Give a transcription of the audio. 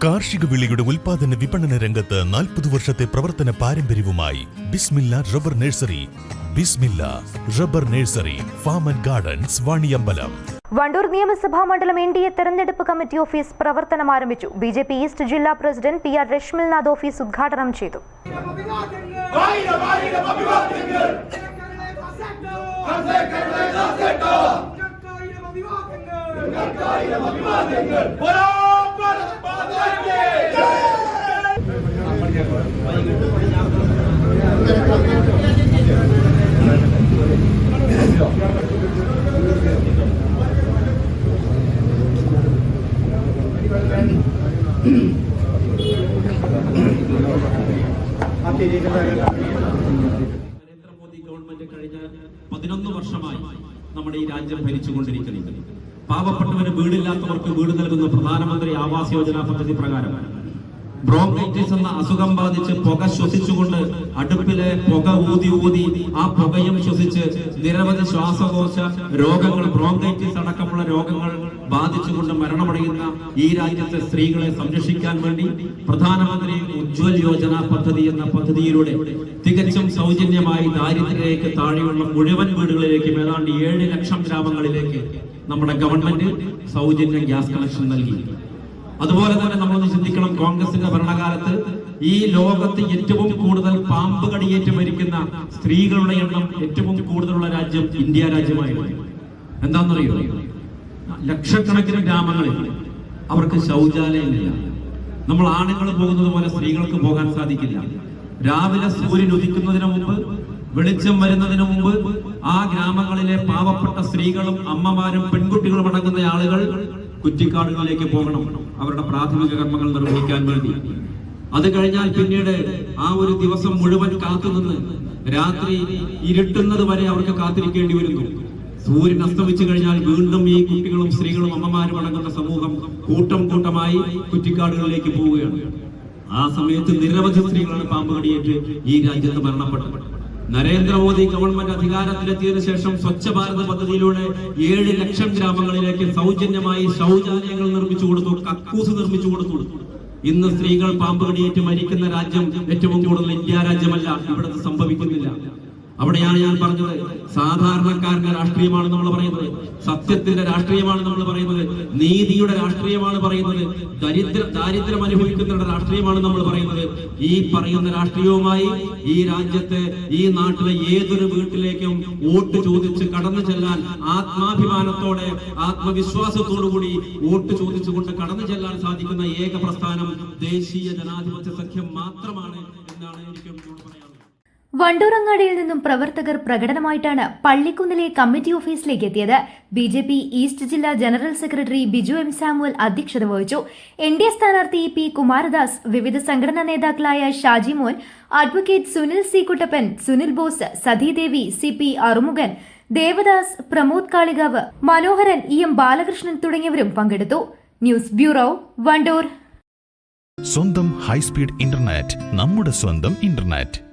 കാർഷിക വിളയുടെ ഉൽപാദന വിപണന രംഗത്ത് 40 വർഷത്തെ പ്രവർത്തന പാരമ്പര്യവുമായി Bismillah rubber nursery. Bismillah rubber nursery, farm and gardens, Vaniyambalam. Wandoor നിയമസഭാ മണ്ഡലം NDA തെരഞ്ഞെടുപ്പ് കമ്മിറ്റി ഓഫീസ് പ്രവർത്തനം ആരംഭിച്ചു. BJP ഈസ്റ്റ് ജില്ലാ പ്രസിഡന്റ് PR രശ്മിൽനാഥ് ഓഫീസ് ഉദ്ഘാടനം ചെയ്തു. നരേന്ദ്രമോദി ഗവൺമെന്റ് കഴിഞ്ഞ 11 വർഷമായി നമ്മുടെ ഈ രാജ്യം ഭരിച്ചുകൊണ്ടിരിക്കുന്നത്. പാവപ്പെട്ടവന് വീടില്ലാത്തവർക്ക് വീട് നൽകുന്ന പ്രധാനമന്ത്രി ആവാസ് യോജന പദ്ധതി പ്രകാരം ബ്രോങ്കൈറ്റിസ് എന്ന അസുഖം ബാധിച്ച് പുക ശ്വസിച്ചുകൊണ്ട് അടുപ്പിലെ പുക ഊതി ആ പുകയും ശ്വസിച്ച് നിരവധി ശ്വാസകോശ രോഗങ്ങൾ, ബ്രോങ്കൈറ്റിസ് അടക്കമുള്ള രോഗങ്ങൾ ബാധിച്ചുകൊണ്ട് മരണമടയുന്ന ഈ രാജ്യത്തെ സ്ത്രീകളെ സംരക്ഷിക്കാൻ വേണ്ടി പ്രധാനമന്ത്രി ഉജ്ജ്വൽ യോജന പദ്ധതി എന്ന പദ്ധതിയിലൂടെ തികച്ചും സൗജന്യമായി ദാരിദ്ര്യരേഖയ്ക്ക് താഴെയുള്ള മുഴുവൻ വീടുകളിലേക്കും ഏതാണ്ട് 7 ലക്ഷം ഗ്രാമങ്ങളിലേക്ക് നമ്മുടെ ഗവൺമെന്റ് സൗജന്യ ഗ്യാസ് കണക്ഷൻ നൽകി. അതുപോലെ തന്നെ നമ്മളൊന്ന് ചിന്തിക്കണം, കോൺഗ്രസിന്റെ ഭരണകാലത്ത് ഈ ലോകത്ത് ഏറ്റവും കൂടുതൽ പാമ്പ് കടിയേറ്റ് മരിക്കുന്ന സ്ത്രീകളുടെ എണ്ണം ഏറ്റവും കൂടുതലുള്ള രാജ്യം ഇന്ത്യ രാജ്യമായിരുന്നു. എന്താണെന്നറിയോ? ലക്ഷക്കണക്കിന് ഗ്രാമങ്ങളിൽ അവർക്ക് ശൗചാലയമില്ല. നമ്മൾ ആണുങ്ങൾ പോകുന്നത് പോലെ സ്ത്രീകൾക്ക് പോകാൻ സാധിക്കില്ല. രാവിലെ സൂര്യൻ ഉദിക്കുന്നതിന് മുമ്പ്, വെളിച്ചം വരുന്നതിന് മുമ്പ് ആ ഗ്രാമങ്ങളിലെ പാവപ്പെട്ട സ്ത്രീകളും അമ്മമാരും പെൺകുട്ടികളും അടങ്ങുന്ന ആളുകൾ കുറ്റിക്കാടുകളിലേക്ക് പോകണം അവരുടെ പ്രാഥമിക കർമ്മങ്ങൾ നിർവഹിക്കാൻ വേണ്ടി. അത് കഴിഞ്ഞാൽ പിന്നീട് ആ ഒരു ദിവസം മുഴുവൻ കാത്തുനിന്ന് രാത്രി ഇരുട്ടുന്നത് വരെ അവർക്ക് കാത്തിരിക്കേണ്ടി വരുന്നു. സൂര്യൻ അസ്തമിച്ചു കഴിഞ്ഞാൽ വീണ്ടും ഈ കുട്ടികളും സ്ത്രീകളും അമ്മമാരും അടങ്ങുന്ന സമൂഹം കൂട്ടം കൂട്ടമായി കുറ്റിക്കാടുകളിലേക്ക് പോവുകയാണ്. ആ സമയത്ത് നിരവധി സ്ത്രീകളാണ് പാമ്പ് കടിയേറ്റ് ഈ രാജ്യത്ത് മരണപ്പെട്ടത്. നരേന്ദ്രമോദി ഗവൺമെന്റ് അധികാരത്തിലെത്തിയതിനു ശേഷം സ്വച്ഛ ഭാരത് പദ്ധതിയിലൂടെ 7 ലക്ഷം ഗ്രാമങ്ങളിലേക്ക് സൗജന്യമായി ശൗചാലയങ്ങൾ നിർമ്മിച്ചു കൊടുത്തു, കക്കൂസ് നിർമ്മിച്ചു കൊടുത്തു. ഇന്ന് സ്ത്രീകൾ പാമ്പ് കടിയേറ്റ് മരിക്കുന്ന രാജ്യം ഏറ്റവും കൂടുതൽ ഇന്ത്യ രാജ്യമല്ല, ഇവിടുത്തെ സംഭവിക്കുന്നില്ല. അവിടെയാണ് ഞാൻ പറഞ്ഞത്, സാധാരണക്കാരന്റെ രാഷ്ട്രീയമാണ് നമ്മൾ പറയുന്നത്, സത്യത്തിന്റെ രാഷ്ട്രീയമാണ് നമ്മൾ പറയുന്നത്, നീതിയുടെ രാഷ്ട്രീയമാണ് പറയുന്നത്, ദാരിദ്ര്യം അനുഭവിക്കുന്നവരുടെ രാഷ്ട്രീയമാണ് നമ്മൾ പറയുന്നത്. ഈ പറയുന്ന രാഷ്ട്രീയവുമായി ഈ രാജ്യത്തെ, ഈ നാട്ടിലെ ഏതൊരു വീട്ടിലേക്കും വോട്ട് ചോദിച്ച് കടന്നു ചെല്ലാൻ ആത്മാഭിമാനത്തോടെ, ആത്മവിശ്വാസത്തോടുകൂടി വോട്ട് ചോദിച്ചുകൊണ്ട് കടന്നു ചെല്ലാൻ സാധിക്കുന്ന ഏക പ്രസ്ഥാനം ദേശീയ ജനാധിപത്യ സഖ്യം മാത്രമാണ് എന്നാണ് എനിക്ക് പറയാനുള്ളത്. വണ്ടൂരങ്ങാടിയിൽ നിന്നും പ്രവർത്തകർ പ്രകടനമായിട്ടാണ് പള്ളിക്കുന്നിലെ കമ്മിറ്റി ഓഫീസിലേക്ക് എത്തിയത്. BJP ഈസ്റ്റ് ജില്ലാ general secretary Biju M. Samuel അധ്യക്ഷത വഹിച്ചു. NDA സ്ഥാനാർത്ഥി P. കുമാരദാസ്, വിവിധ സംഘടനാ നേതാക്കളായ Shaji Mon, advocate Sunil C. Kuttappan, Sunil Bose, Sathidevi, CP Arumukhan, Devadas, Pramod Kalikavu, Manoharan, EM. Balakrishnan തുടങ്ങിയവരും പങ്കെടുത്തു. News bureau, Wandoor. സ്വന്തം ഹൈസ്പീഡ് ഇന്റർനെറ്റ്, നമ്മുടെ സ്വന്തം ഇന്റർനെറ്റ്.